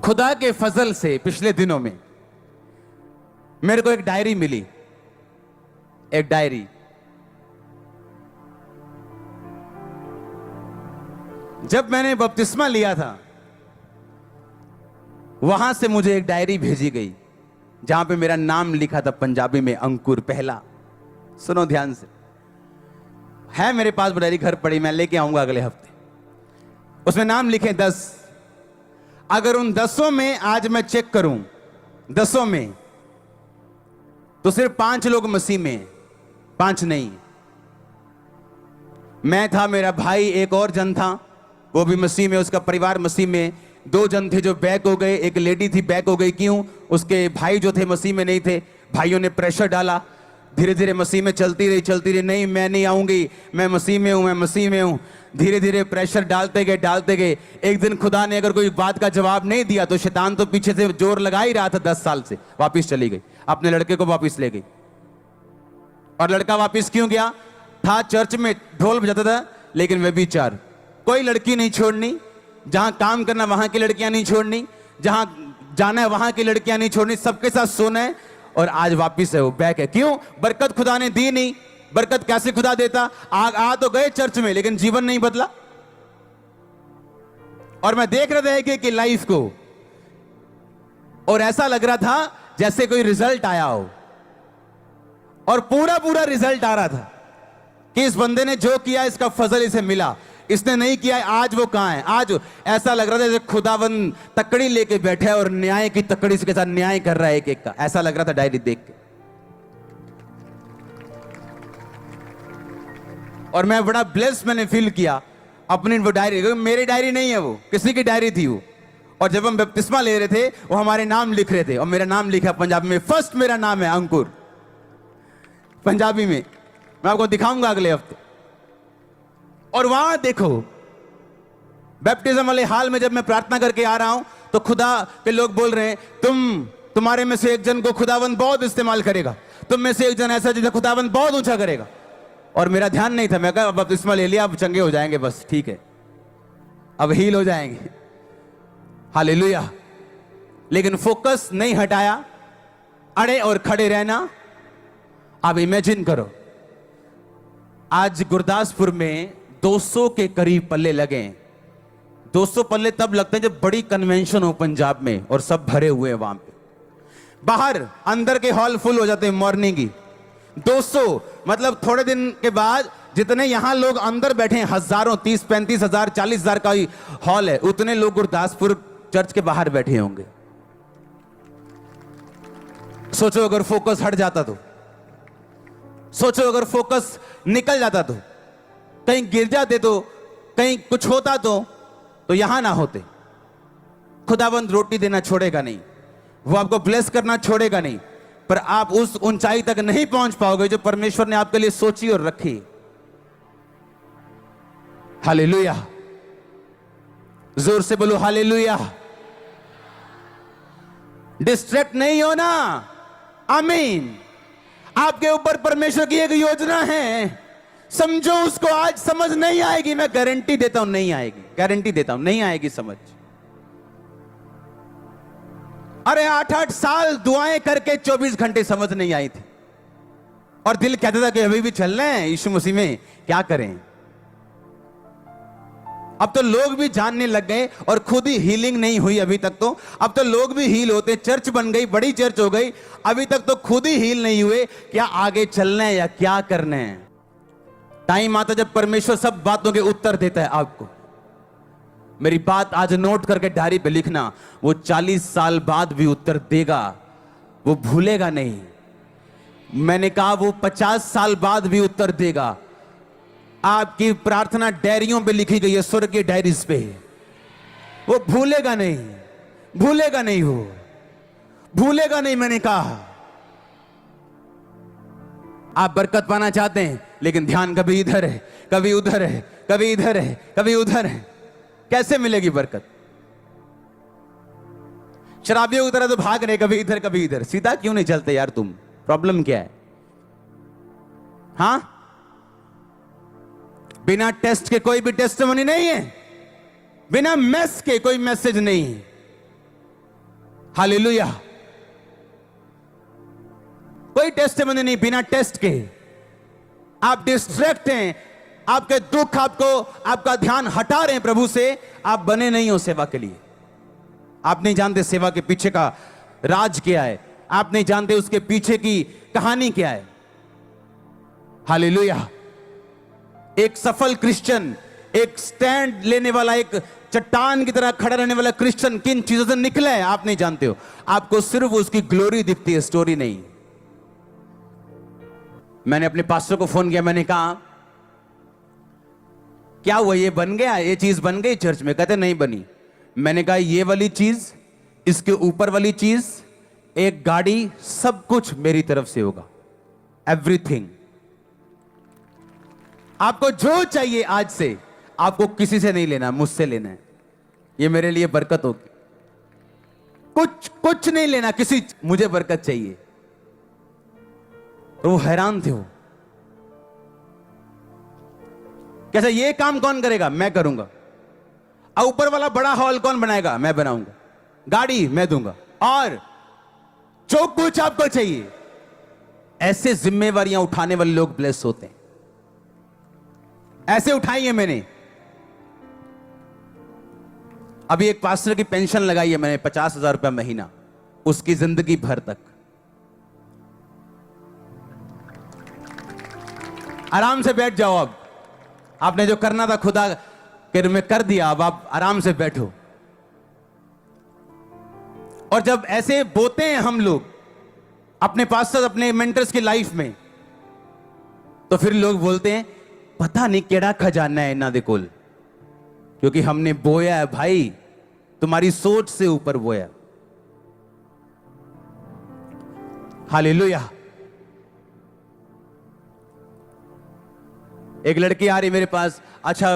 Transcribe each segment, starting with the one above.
खुदा के फजल से पिछले दिनों में मेरे को एक डायरी मिली, एक डायरी। जब मैंने बपतिस्मा लिया था वहां से मुझे एक डायरी भेजी गई जहां पे मेरा नाम लिखा था पंजाबी में, अंकुर पहला। सुनो ध्यान से, है मेरे पास वो डायरी, घर पड़ी, मैं लेके आऊंगा अगले हफ्ते। उसमें नाम लिखे 10। अगर उन 10 में आज मैं चेक करूं, 10 में तो सिर्फ 5 लोग मसीह में, 5 नहीं। मैं था, मेरा भाई, एक और जन था, वो भी मसीह में, उसका परिवार मसीह में। 2 जन थे जो बैक हो गए, एक लेडी थी बैक हो गई। क्यों? उसके भाई जो थे मसीह में नहीं थे, भाइयों ने प्रेशर डाला। धीरे धीरे मसीह में चलती रही, नहीं मैं नहीं आऊंगी, मैं मसीह में हूं, मैं मसीह में हूं। धीरे धीरे प्रेशर डालते गए। एक दिन खुदा ने अगर कोई बात का जवाब नहीं दिया तो शैतान तो पीछे से जोर लगा ही रहा था 10 साल से। वापिस चली गई, अपने लड़के को वापिस ले गई। और लड़का वापिस क्यों गया? था चर्च में, ढोल बजाता था, लेकिन व्यभिचार। कोई लड़की नहीं छोड़नी, जहां काम करना वहां की लड़कियां नहीं छोड़नी, जहां जाना है वहां की लड़कियां नहीं छोड़नी, सबके साथ सोना है। और आज वापिस है, वो बैक है। क्यों? बरकत खुदा ने दी नहीं। बरकत कैसे खुदा देता? आ तो गए चर्च में, लेकिन जीवन नहीं बदला। और मैं देख रहा था कि लाइफ को, और ऐसा लग रहा था जैसे कोई रिजल्ट आया हो, और पूरा रिजल्ट आ रहा था कि इस बंदे ने जो किया इसका फजल इसे मिला, इसने नहीं किया, आज वो कहां है। आज ऐसा लग रहा था जैसे खुदावन तकड़ी लेके बैठा है और न्याय की तकड़ी के साथ न्याय कर रहा है एक एक का। ऐसा लग रहा था डायरी देख के। और मैं बड़ा ब्लेस्ड मैंने फील किया अपनी वो डायरी। मेरी डायरी नहीं है, वो किसी की डायरी थी वो। और जब हम बपतिस्मा ले रहे थे वो हमारे नाम लिख रहे थे, और मेरा नाम लिखा पंजाबी में। फर्स्ट मेरा नाम है अंकुर, पंजाबी में। मैं आपको दिखाऊंगा अगले हफ्ते। और वहां देखो, बैप्टिज्म वाले हाल में जब मैं प्रार्थना करके आ रहा हूं तो खुदा के लोग बोल रहे हैं, तुम्हारे में से एक जन को खुदावंद बहुत इस्तेमाल करेगा, तुम में से एक जन ऐसा जिसे खुदावंद बहुत ऊंचा करेगा। और मेरा ध्यान नहीं था, मैं कहा बपतिस्मा ले लिया, अब चंगे हो जाएंगे, बस ठीक है, अब हील हो जाएंगे, हालेलुया। लेकिन फोकस नहीं हटाया, अड़े और खड़े रहना। अब इमेजिन करो, आज गुरदासपुर में 200 के करीब पल्ले लगे। 200 पल्ले तब लगते हैं जब बड़ी कन्वेंशन हो पंजाब में और सब भरे हुए हैं वहां पे। बाहर अंदर के हॉल फुल हो जाते हैं मॉर्निंग की। 200 मतलब थोड़े दिन के बाद जितने यहां लोग अंदर बैठे हैं, हजारों, 30-35 हजार, 40 हजार का ही हॉल है, उतने लोग गुरदासपुर चर्च के बाहर बैठे होंगे। सोचो अगर फोकस हट जाता तो, सोचो अगर फोकस निकल जाता तो, कहीं गिर जाते तो, कहीं कुछ होता तो यहां ना होते। खुदाबंद रोटी देना छोड़ेगा नहीं, वो आपको ब्लेस करना छोड़ेगा नहीं, पर आप उस ऊंचाई तक नहीं पहुंच पाओगे जो परमेश्वर ने आपके लिए सोची और रखी। हालेलुया, जोर से बोलो हालेलुया। डिस्ट्रैक्ट नहीं होना, आमीन। आपके ऊपर परमेश्वर की एक योजना है, समझो उसको। आज समझ नहीं आएगी, मैं गारंटी देता हूं नहीं आएगी, गारंटी देता हूं नहीं आएगी समझ। अरे 8-8 साल दुआएं करके 24 घंटे समझ नहीं आई थी, और दिल कहता था कि अभी भी चल रहे हैं यीशु मसीह में, क्या करें। अब तो लोग भी जानने लग गए, और खुद ही हीलिंग नहीं हुई अभी तक तो। अब तो लोग भी हील होते, चर्च बन गई, बड़ी चर्च हो गई, अभी तक तो खुद ही हील नहीं हुए। क्या आगे चलना है या क्या करना है? टाइम आता जब परमेश्वर सब बातों के उत्तर देता है आपको। मेरी बात आज नोट करके डायरी पे लिखना, वो 40 साल बाद भी उत्तर देगा, वो भूलेगा नहीं। मैंने कहा वो 50 साल बाद भी उत्तर देगा। आपकी प्रार्थना डायरियों पे लिखी गई है, स्वर्ग की डायरीज पे। वो भूलेगा नहीं, भूलेगा नहीं, वो भूलेगा नहीं। मैंने कहा आप बरकत पाना चाहते हैं, लेकिन ध्यान कभी इधर है, कभी उधर है, कभी इधर है, कभी उधर है। कैसे मिलेगी बरकत? शराबियों की तरह तो भाग रहे, कभी इधर कभी इधर। सीधा क्यों नहीं चलते यार तुम? प्रॉब्लम क्या है? हां, बिना टेस्ट के कोई भी टेस्टिमनी नहीं है, बिना मैस के कोई मैसेज नहीं है। हालेलुया। कोई टेस्टिमनी नहीं बिना टेस्ट के। आप डिस्ट्रैक्ट हैं, आपके दुख आपको, आपका ध्यान हटा रहे हैं प्रभु से। आप बने नहीं हो सेवा के लिए। आप नहीं जानते सेवा के पीछे का राज क्या है, आप नहीं जानते उसके पीछे की कहानी क्या है। हालेलुया। एक सफल क्रिश्चियन, एक स्टैंड लेने वाला, एक चट्टान की तरह खड़ा रहने वाला क्रिश्चियन किन चीजों से निकला है आप नहीं जानते हो। आपको सिर्फ उसकी ग्लोरी दिखती है, स्टोरी नहीं। मैंने अपने पास्टर को फोन किया, मैंने कहा क्या हुआ, ये बन गया, ये चीज बन गई चर्च में? कहते नहीं बनी। मैंने कहा ये वाली चीज, इसके ऊपर वाली चीज, एक गाड़ी, सब कुछ मेरी तरफ से होगा, एवरीथिंग। आपको जो चाहिए आज से, आपको किसी से नहीं लेना, मुझसे लेना है। ये मेरे लिए बरकत होगी। कुछ नहीं लेना किसी, मुझे बरकत चाहिए। और वो हैरान थे। वो कैसे, ये काम कौन करेगा? मैं करूंगा। और ऊपर वाला बड़ा हॉल कौन बनाएगा? मैं बनाऊंगा। गाड़ी मैं दूंगा, और जो कुछ आपको चाहिए। ऐसे जिम्मेवारियां उठाने वाले लोग ब्लेस होते हैं। ऐसे उठाई है मैंने। अभी एक पास्टर की पेंशन लगाई है मैंने, 50,000 रुपया महीना, उसकी जिंदगी भर तक। आराम से बैठ जाओ। अब आपने जो करना था खुदा के में कर दिया, अब आप आराम से बैठो। और जब ऐसे बोते हैं हम लोग अपने पास्टर, अपने मेंटर्स की लाइफ में, तो फिर लोग बोलते हैं पता नहीं केड़ा खजाना है इन्हां दे कोल, क्योंकि हमने बोया है भाई, तुम्हारी सोच से ऊपर बोया। हालेलुया। एक लड़की आ रही मेरे पास, अच्छा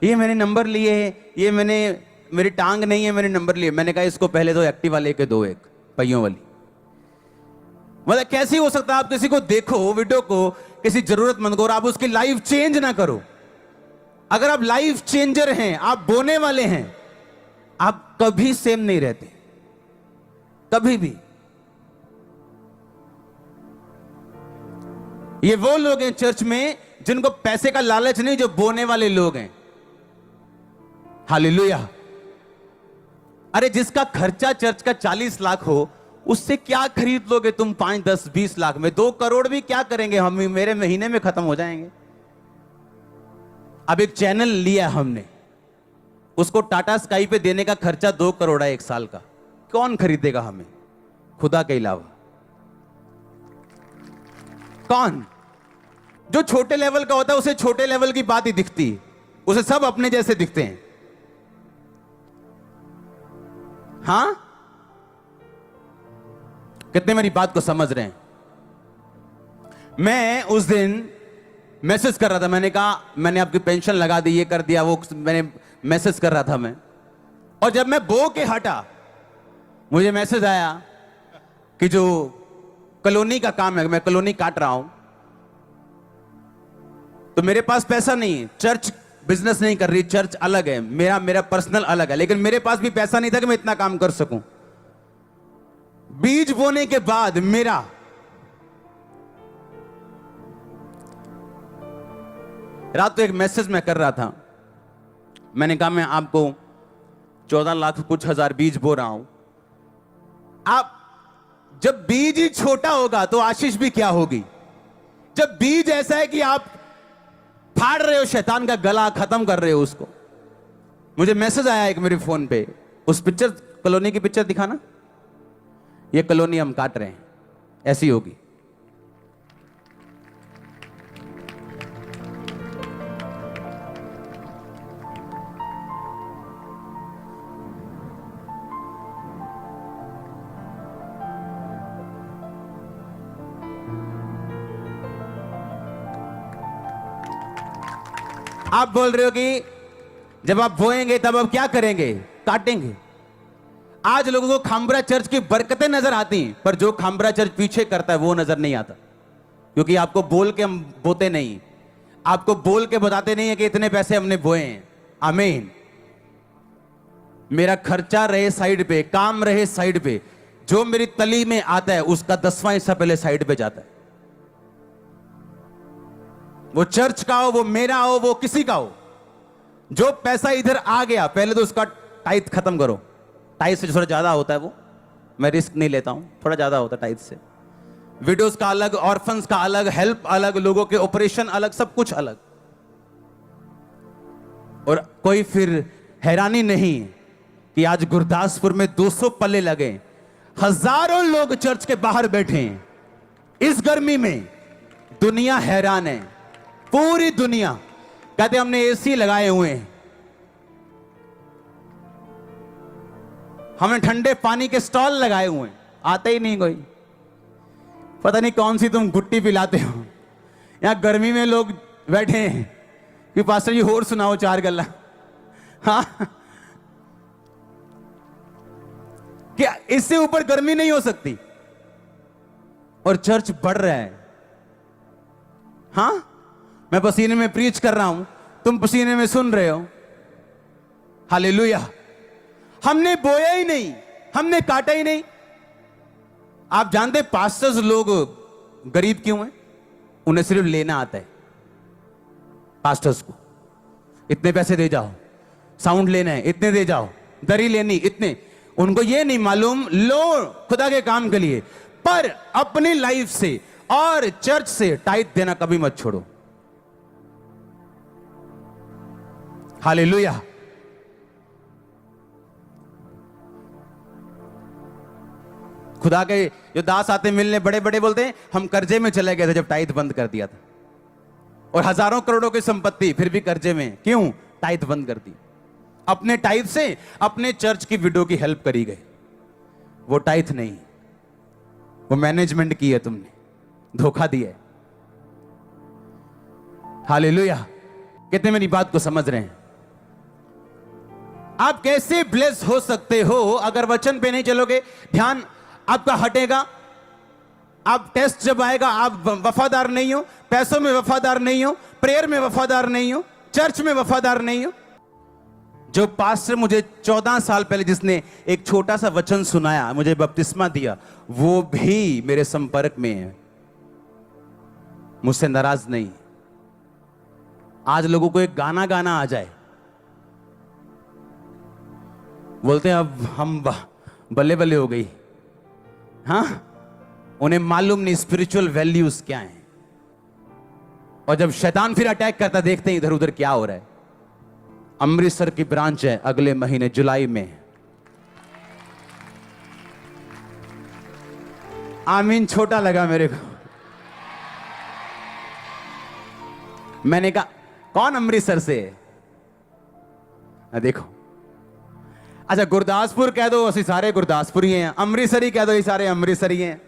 ये मैंने नंबर लिए है, ये मेरी टांग नहीं है, मैंने नंबर लिए। मैंने कहा इसको पहले तो एक्टिवा लेके दो, एक पहियों वाली। मतलब कैसे हो सकता है आप किसी को देखो, वीडियो को, किसी जरूरतमंद को, और आप उसकी लाइफ चेंज ना करो। अगर आप लाइफ चेंजर हैं, आप बोने वाले हैं, आप कभी सेम नहीं रहते, कभी भी। ये वो लोग हैं चर्च में जिनको पैसे का लालच नहीं, जो बोने वाले लोग हैं। हालेलुया। अरे जिसका खर्चा चर्च का 40 लाख हो, उससे क्या खरीद लोगे तुम 5, 10, 20 लाख में? 2 करोड़ भी क्या करेंगे हम, मेरे महीने में खत्म हो जाएंगे। अब एक चैनल लिया हमने, उसको टाटा स्काई पे देने का खर्चा 2 करोड़ है 1 साल का। कौन खरीदेगा हमें खुदा के अलावा? कौन? जो छोटे लेवल का होता है उसे छोटे लेवल की बात ही दिखती है, उसे सब अपने जैसे दिखते हैं। हां, कितने मेरी बात को समझ रहे हैं? मैं उस दिन मैसेज कर रहा था, मैंने कहा मैंने आपकी पेंशन लगा दी, ये कर दिया, वो मैंने मैसेज कर रहा था मैं। और जब मैं बो के हटा, मुझे मैसेज आया कि जो कॉलोनी का काम है, मैं कॉलोनी काट रहा हूं, तो मेरे पास पैसा नहीं है। चर्च बिजनेस नहीं कर रही, चर्च अलग है, मेरा पर्सनल अलग है, लेकिन मेरे पास भी पैसा नहीं था कि मैं इतना काम कर सकूं। बीज बोने के बाद मेरा रात को एक मैसेज मैं कर रहा था, मैंने कहा मैं आपको 14 लाख कुछ हजार बीज बो रहा हूं। आप जब बीज ही छोटा होगा तो आशीष भी क्या होगी? जब बीज ऐसा है कि आप फाड़ रहे हो शैतान का गला, खत्म कर रहे हो उसको। मुझे मैसेज आया एक मेरे फोन पे, उस पिक्चर, कॉलोनी की पिक्चर दिखाना, ये कॉलोनी हम काट रहे हैं, ऐसी होगी। आप बोल रहे हो कि जब आप बोएंगे तब आप क्या करेंगे? काटेंगे। आज लोगों को खामबरा चर्च की बरकतें नजर आती हैं, पर जो खामबरा चर्च पीछे करता है वो नजर नहीं आता, क्योंकि आपको बोल के हम बोते नहीं, आपको बोल के बताते नहीं है कि इतने पैसे हमने बोए हैं। आमीन। मेरा खर्चा रहे साइड पे, काम रहे साइड पे, जो मेरी तली में आता है उसका 10वां हिस्सा पहले साइड पे जाता है। वो चर्च का हो, वो मेरा हो, वो किसी का हो, जो पैसा इधर आ गया पहले तो उसका टाइथ खत्म करो। टाइथ से थोड़ा ज्यादा होता है वो, मैं रिस्क नहीं लेता हूं, थोड़ा ज्यादा होता है टाइथ से। विडोज का अलग, ऑर्फन्स का अलग, हेल्प अलग, लोगों के ऑपरेशन अलग, सब कुछ अलग। और कोई फिर हैरानी नहीं कि आज गुरदासपुर में 200 पल्ले लगे, हजारों लोग चर्च के बाहर बैठे हैं इस गर्मी में। दुनिया हैरान है, पूरी दुनिया। कहते हमने एसी लगाए हुए हैं, हमने ठंडे पानी के स्टॉल लगाए हुए हैं, आते ही नहीं कोई। पता नहीं कौन सी तुम गुट्टी पिलाते हो, यहां गर्मी में लोग बैठे हैं कि पास्टर जी और सुनाओ 4 गल्ला। हाँ, क्या इससे ऊपर गर्मी नहीं हो सकती? और चर्च बढ़ रहा है। हाँ, मैं पसीने में प्रीच कर रहा हूं, तुम पसीने में सुन रहे हो। हालेलुया। हमने बोया ही नहीं, हमने काटा ही नहीं। आप जानते पास्टर्स लोग गरीब क्यों हैं? उन्हें सिर्फ लेना आता है। पास्टर्स को इतने पैसे दे जाओ, साउंड लेना है इतने दे जाओ, दरी लेनी इतने। उनको ये नहीं मालूम, लो खुदा के काम के लिए, पर अपनी लाइफ से और चर्च से टाइट देना कभी मत छोड़ो। हालेलुया। खुदा के जो दास आते मिलने, बड़े बड़े बोलते हैं हम कर्जे में चले गए थे जब टाइट बंद कर दिया था, और हजारों करोड़ों की संपत्ति फिर भी कर्जे में। क्यों? टाइट बंद कर दी। अपने टाइट से अपने चर्च की विडो की हेल्प करी गए। वो टाइट नहीं, वो मैनेजमेंट की है, तुमने धोखा दिया है। हालेलुया। कितने मेरी बात को समझ रहे हैं? आप कैसे ब्लेस हो सकते हो अगर वचन पे नहीं चलोगे? ध्यान आपका हटेगा। आप टेस्ट जब आएगा, आप वफादार नहीं हो, पैसों में वफादार नहीं हो, प्रेयर में वफादार नहीं हो, चर्च में वफादार नहीं हो। जो पास्टर मुझे 14 साल पहले जिसने एक छोटा सा वचन सुनाया, मुझे बपतिस्मा दिया, वो भी मेरे संपर्क में है, मुझसे नाराज नहीं। आज लोगों को एक गाना गाना आ जाए, बोलते हैं अब हम बल्ले बल्ले हो गई। हाँ, उन्हें मालूम नहीं स्पिरिचुअल वैल्यूज क्या हैं। और जब शैतान फिर अटैक करता, देखते हैं इधर उधर क्या हो रहा है। अमृतसर की ब्रांच है अगले महीने जुलाई में। आमीन छोटा लगा मेरे को। मैंने कहा कौन अमृतसर से है? देखो, अच्छा गुरदासपुर कह दो, असि सारे गुरदासपुरी हैं। अमृतसरी कह दो, ये सारे अमृतसरी हैं।